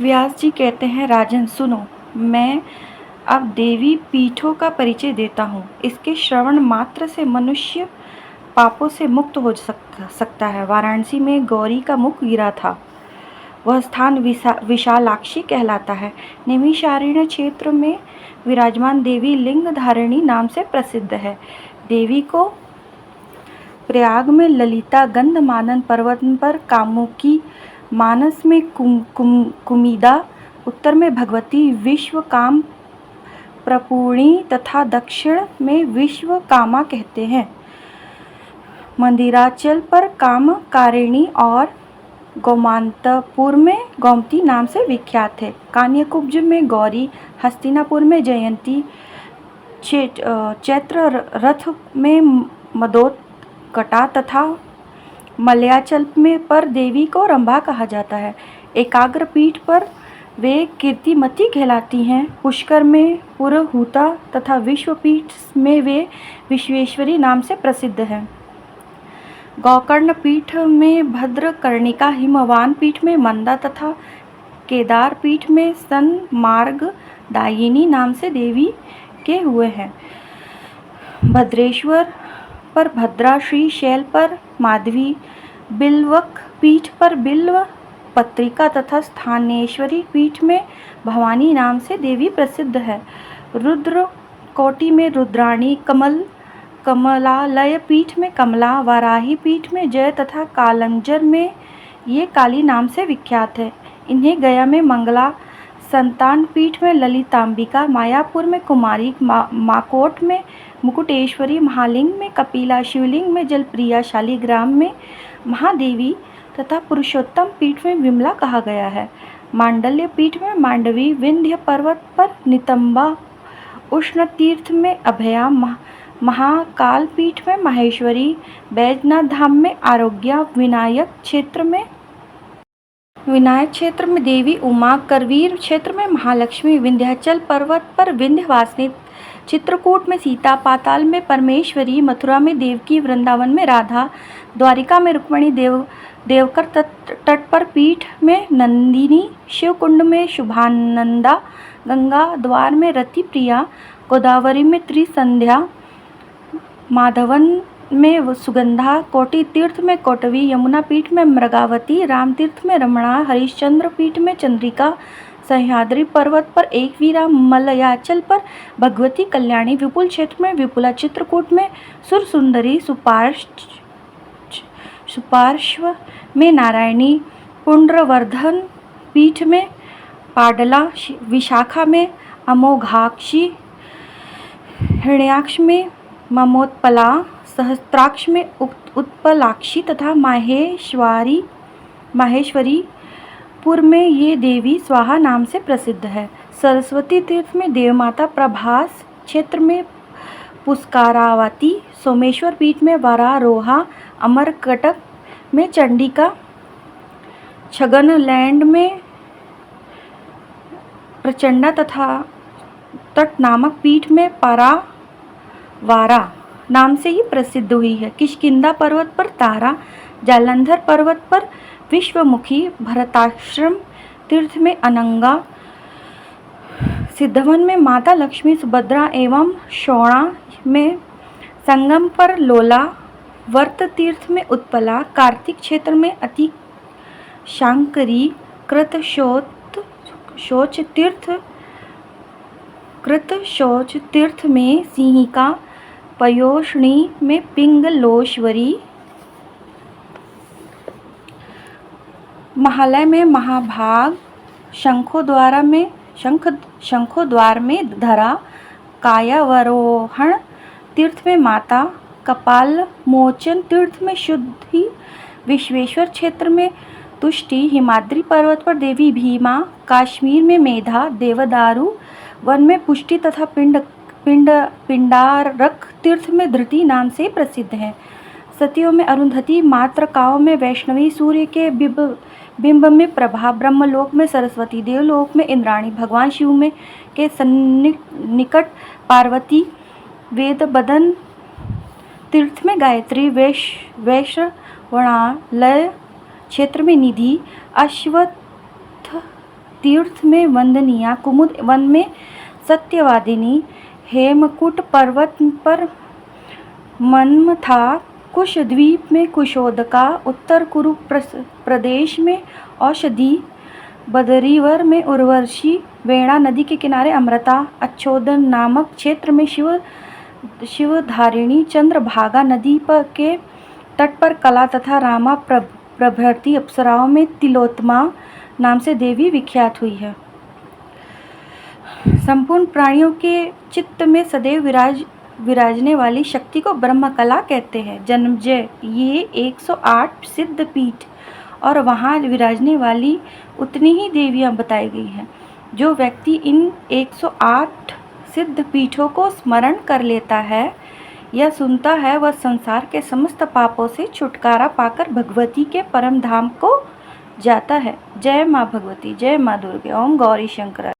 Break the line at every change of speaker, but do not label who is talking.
व्यास जी कहते हैं, राजन सुनो, मैं अब देवी पीठों का परिचय देता हूँ। इसके श्रवण मात्र से मनुष्य पापों से मुक्त हो सकता है। वाराणसी में गौरी का मुख गिरा था। वह स्थान विशालाक्षी कहलाता है। नैमिषारण्य क्षेत्र में विराजमान देवी लिंग धारिणी नाम से प्रसिद्ध है। देवी को प्रयाग में ललिता गंधमादन पर्वत पर कामुकी, मानस में कुमिदा, उत्तर में भगवती विश्व काम प्रपूर्णी तथा दक्षिण में विश्व कामा कहते हैं। मंदिराचल पर कामकारिणी और गोमंतपुर में गोमती नाम से विख्यात है। कान्यकुब्ज में गौरी, हस्तिनापुर में जयंती, चैत्र रथ में मदोत्कटा तथा मलयाचल में पर देवी को रंभा कहा जाता है। एकाग्र पीठ पर वे कीर्तिमती कहलाती हैं। पुष्कर में पुरहूता तथा विश्वपीठ में वे विश्वेश्वरी नाम से प्रसिद्ध हैं। गोकर्ण पीठ में भद्रकर्णिका, हिमवान पीठ में मंदा तथा केदार पीठ में सन्मार्गदायिनी नाम से देवी के हुए हैं। भद्रेश्वर पर भद्रा, श्रीशैल पर माधवी, बिल्वक पीठ पर बिल्व पत्रिका तथा स्थानेश्वरी पीठ में भवानी नाम से देवी प्रसिद्ध है। रुद्र कोटि में रुद्राणी, कमलालय पीठ में कमला, वाराही पीठ में जय तथा कालंजर में ये काली नाम से विख्यात है। इन्हें गया में मंगला, संतान पीठ में ललितांबिका, मायापुर में कुमारी, माकोट में मुकुटेश्वरी, महालिंग में कपिला, शिवलिंग में जलप्रिया, शालिग्राम में महादेवी तथा पुरुषोत्तम पीठ में विमला कहा गया है। मांडल्य पीठ में मांडवी, विंध्य पर्वत पर नितंबा, उष्ण तीर्थ में अभया, महाकाल पीठ में माहेश्वरी, बैजनाथ धाम में आरोग्या, विनायक क्षेत्र में देवी उमा, करवीर क्षेत्र में महालक्ष्मी, विंध्याचल पर्वत पर विंध्यवासिनी, चित्रकूट में सीता, पाताल में परमेश्वरी, मथुरा में देवकी, वृंदावन में राधा, द्वारिका में रुक्मिणी, देवकर तट पर पीठ में नंदिनी, शिवकुंड में शुभानंदा, गंगा द्वार में रति प्रिया, गोदावरी में त्रिसंध्या, माधवन में सुगंधा, कोटि तीर्थ में कोटवी, यमुना पीठ में मृगावती, राम तीर्थ में रमणा, हरिश्चंद्र पीठ में चंद्रिका, सह्याद्री पर्वत पर एकवीरा, मलयाचल पर भगवती कल्याणी, विपुल क्षेत्र में विपुला, चित्रकूट में सुरसुंदरी, सुपार्श्व में नारायणी, पुंड्रवर्धन पीठ में पाडला, विशाखा में अमोघाक्षी, हिरण्याक्ष में ममोत्पला, सहस्त्राक्ष में उत्पलाक्षी तथा माहेश्वरीपुर में ये देवी स्वाहा नाम से प्रसिद्ध है। सरस्वती तीर्थ में देवमाता, प्रभास क्षेत्र में पुष्कारावती, सोमेश्वर पीठ में वरारोहा, अमरकटक में चंडिका, छगनलैंड में प्रचंडा तथा तट नामक पीठ में परावारा नाम से ही प्रसिद्ध हुई है। किष्किंधा पर्वत पर तारा, जालंधर पर्वत पर विश्वमुखी, भरताश्रम तीर्थ में अनंगा, सिद्धवन में माता लक्ष्मी, सुभद्रा एवं शोणा में संगम पर लोला, वर्त तीर्थ में उत्पला, कार्तिक क्षेत्र में अति शांकरी, कृतशोच तीर्थ में सिंहिका, पयोष्णी में पिंगलोश्वरी, महालय में महाभाग, शंखोद्वार में धरा, कायावरोहण तीर्थ में माता, कपाल मोचन तीर्थ में शुद्धि, विश्वेश्वर क्षेत्र में तुष्टि, हिमाद्री पर्वत पर देवी भीमा, काश्मीर में मेधा, देवदारू वन में पुष्टि तथा पिंडारक तीर्थ में धृति नाम से प्रसिद्ध है। सतियों में अरुंधति, मातृकाओं में वैष्णवी, सूर्य के बिंब में प्रभा, ब्रह्मलोक में सरस्वती, देवलोक में इंद्राणी, भगवान शिव में के निकट पार्वती, वेदबदन तीर्थ में गायत्री, वैश्रवणालय क्षेत्र में निधि, अश्वत्थ तीर्थ में वंदनिया, कुमुद वन में सत्यवादिनी, हेमकूट पर्वत पर मन्मथा, कुश द्वीप में कुशोदका, उत्तर कुरु प्रदेश में औषधि, बदरीवर में उर्वशी, वेणा नदी के किनारे अमृता, अच्छोदन नामक क्षेत्र में शिवधारिणी, चंद्रभागा नदी के तट पर कला तथा रामा प्रभृति अप्सराओं में तिलोत्तमा नाम से देवी विख्यात हुई है। संपूर्ण प्राणियों के चित्त में सदैव विराजने वाली शक्ति को ब्रह्म कला कहते हैं। जन्मजय, ये 108 सिद्ध पीठ और वहाँ विराजने वाली उतनी ही देवियाँ बताई गई हैं। जो व्यक्ति इन 108 सिद्ध पीठों को स्मरण कर लेता है या सुनता है, वह संसार के समस्त पापों से छुटकारा पाकर भगवती के परम धाम को जाता है। जय माँ भगवती, जय माँ दुर्गे। ओम गौरी शंकर।